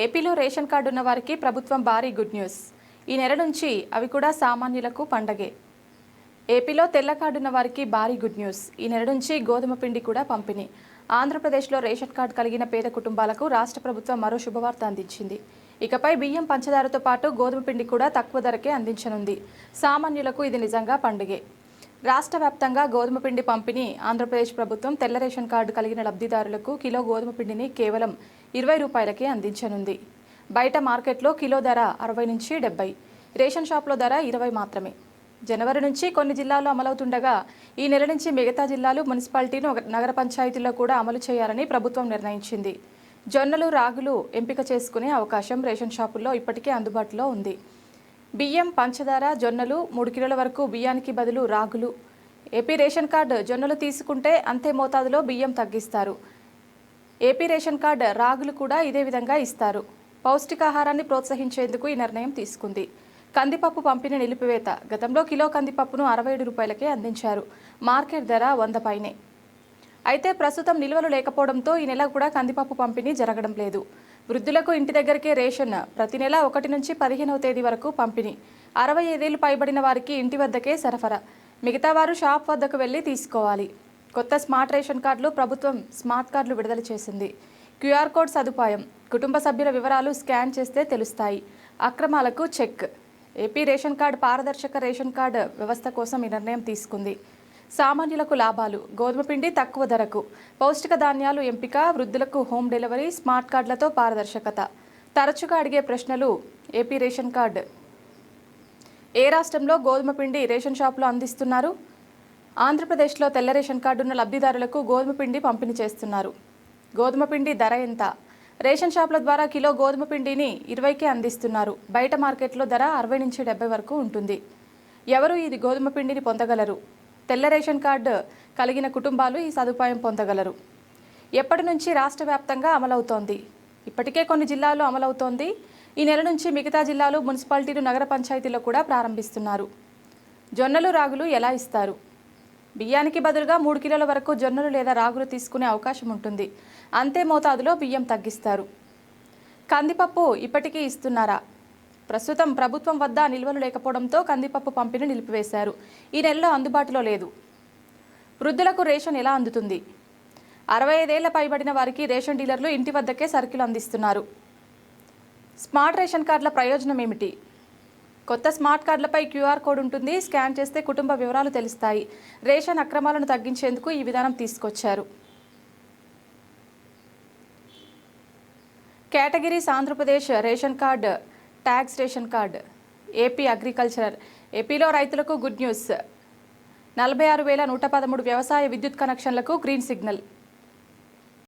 ఏపీలో ration card ఉన్న వారికి ప్రభుత్వం భారీ గుడ్ న్యూస్. ఈ నెల నుంచి అవి కూడా సామాన్యులకు పండగే. ఏపీలో తెల్ల కార్డు ఉన్న వారికి భారీ గుడ్ న్యూస్. ఈ నెల నుంచి గోధుమ పిండి కూడా పంపిణీ. ఆంధ్రప్రదేశ్లో రేషన్ కార్డు కలిగిన పేద కుటుంబాలకు రాష్ట్ర ప్రభుత్వం మరో శుభవార్త అందించింది. ఇకపై బియ్యం, పంచదారతో పాటు గోధుమ పిండి కూడా తక్కువ ధరకే అందించనుంది. సామాన్యులకు ఇది నిజంగా పండుగే. రాష్ట్ర వ్యాప్తంగా గోధుమ పిండి పంపిణీ. ఆంధ్రప్రదేశ్ ప్రభుత్వం తెల్ల రేషన్ కార్డు కలిగిన లబ్ధిదారులకు కిలో గోధుమ పిండిని కేవలం 20 రూపాయలకే అందించనుంది. బయట మార్కెట్లో కిలో ధర 60 నుంచి 70, రేషన్ షాప్లో ధర 20 మాత్రమే. జనవరి నుంచి కొన్ని జిల్లాల్లో అమలవుతుండగా ఈ నెల నుంచి మిగతా జిల్లాలు, మున్సిపాలిటీలు, నగర పంచాయతీల్లో కూడా అమలు చేయాలని ప్రభుత్వం నిర్ణయించింది. జొన్నలు, రాగులు ఎంపిక చేసుకునే అవకాశం రేషన్ షాపుల్లో ఇప్పటికే అందుబాటులో ఉంది. బియ్యం, పంచదార, జొన్నలు 3 కిలోల వరకు బియ్యానికి బదులు రాగులు. ఏపీ రేషన్ కార్డు జొన్నలు తీసుకుంటే అంతే మోతాదులో బియ్యం తగ్గిస్తారు. ఏపీ రేషన్ కార్డు రాగులు కూడా ఇదే విధంగా ఇస్తారు. పౌష్టికాహారాన్ని ప్రోత్సహించేందుకు ఈ నిర్ణయం తీసుకుంది. కందిపప్పు పంపిణీ నిలిపివేత. గతంలో కిలో కందిపప్పును 67 రూపాయలకే అందించారు. మార్కెట్ ధర 100 పైనే. అయితే ప్రస్తుతం నిల్వలు లేకపోవడంతో ఈ నెల కూడా కందిపప్పు పంపిణీ జరగడం లేదు. వృద్ధులకు ఇంటి దగ్గరికే రేషన్. ప్రతి నెల 1 నుంచి 15వ తేదీ వరకు పంపిణీ. 65 ఏళ్లు పైబడిన వారికి ఇంటి వద్దకే సరఫరా. మిగతా వారు షాప్ వద్దకు వెళ్లి తీసుకోవాలి. కొత్త స్మార్ట్ రేషన్ కార్డులు. ప్రభుత్వం స్మార్ట్ కార్డులు విడుదల చేసింది. క్యూఆర్ కోడ్ సదుపాయం. కుటుంబ సభ్యుల వివరాలు స్కాన్ చేస్తే తెలుస్తాయి. అక్రమాలకు చెక్. ఏపీ రేషన్ కార్డు పారదర్శక రేషన్ కార్డు వ్యవస్థ కోసం ఈ నిర్ణయం తీసుకుంది. సామాన్యులకు లాభాలు. గోధుమ పిండి తక్కువ ధరకు, పౌష్టిక ధాన్యాలు ఎంపిక, వృద్ధులకు హోమ్ డెలివరీ, స్మార్ట్ కార్డులతో పారదర్శకత. తరచుగా అడిగే ప్రశ్నలు. AP ration card. ఏ రాష్ట్రంలో గోధుమ పిండి రేషన్ షాపులో అందిస్తున్నారు? ఆంధ్రప్రదేశ్లో తెల్ల రేషన్ కార్డు ఉన్న లబ్ధిదారులకు గోధుమ పిండి పంపిణీ చేస్తున్నారు. గోధుమ పిండి ధర ఎంత? రేషన్ షాపుల ద్వారా కిలో గోధుమ పిండిని 20కే అందిస్తున్నారు. బయట మార్కెట్లో ధర 60 నుంచి 70 వరకు ఉంటుంది. ఎవరు ఈ గోధుమ పిండిని పొందగలరు? తెల్ల రేషన్ కార్డు కలిగిన కుటుంబాలు ఈ సదుపాయం పొందగలరు. ఎప్పటి నుంచి రాష్ట్ర వ్యాప్తంగా అమలవుతోంది? ఇప్పటికే కొన్ని జిల్లాల్లో అమలవుతోంది. ఈ నెల నుంచి మిగతా జిల్లాలు, మున్సిపాలిటీలు, నగర పంచాయతీల్లో కూడా ప్రారంభిస్తున్నారు. జొన్నలు, రాగులు ఎలా ఇస్తారు? బియ్యానికి బదులుగా 3 కిలోల వరకు జొన్నలు లేదా రాగులు తీసుకునే అవకాశం ఉంటుంది. అంతే మోతాదులో బియ్యం తగ్గిస్తారు. కందిపప్పు ఇప్పటికీ ఇస్తున్నారా? ప్రస్తుతం ప్రభుత్వం వద్ద నిల్వలు లేకపోవడంతో కందిపప్పు పంపిణీ నిలిపివేశారు. ఈ నెలలో అందుబాటులో లేదు. వృద్ధులకు రేషన్ ఎలా అందుతుంది? 65 ఏళ్ల పైబడిన వారికి రేషన్ డీలర్లు ఇంటి వద్దకే సరుకులు అందిస్తున్నారు. స్మార్ట్ రేషన్ కార్డుల ప్రయోజనం ఏమిటి? కొత్త స్మార్ట్ కార్డులపై క్యూఆర్ కోడ్ ఉంటుంది. స్కాన్ చేస్తే కుటుంబ వివరాలు తెలుస్తాయి. రేషన్ అక్రమాలను తగ్గించేందుకు ఈ విధానం తీసుకొచ్చారు. Categories. Andhra Pradesh ration card, tax ration card. AP agriculture. ఏపీలో రైతులకు గుడ్ న్యూస్. 46,113 వ్యవసాయ విద్యుత్ కనెక్షన్లకు గ్రీన్ సిగ్నల్.